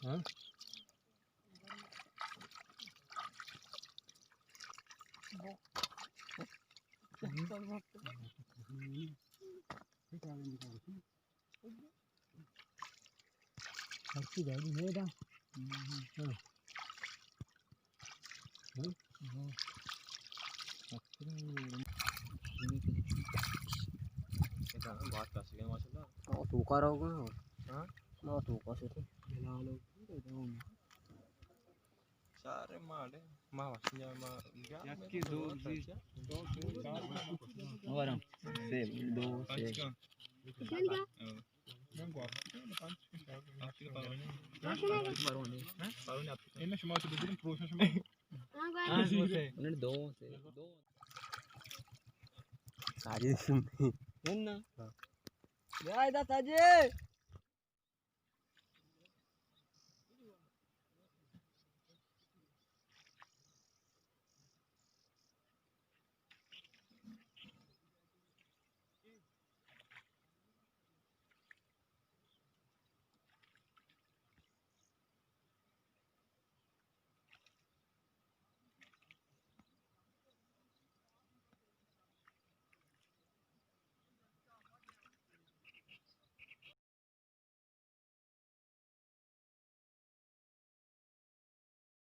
हाँ अच्छी गाड़ी है ना। हाँ बात कर सके माशाल्लाह। और तू कर रहा हाँ ना तू कैसे थे मिला लो सारे माले माँ वसिया माँ क्या की दो जी और हम से दो से उन्होंने दो सारी सुनती है ना। जय दादा जी।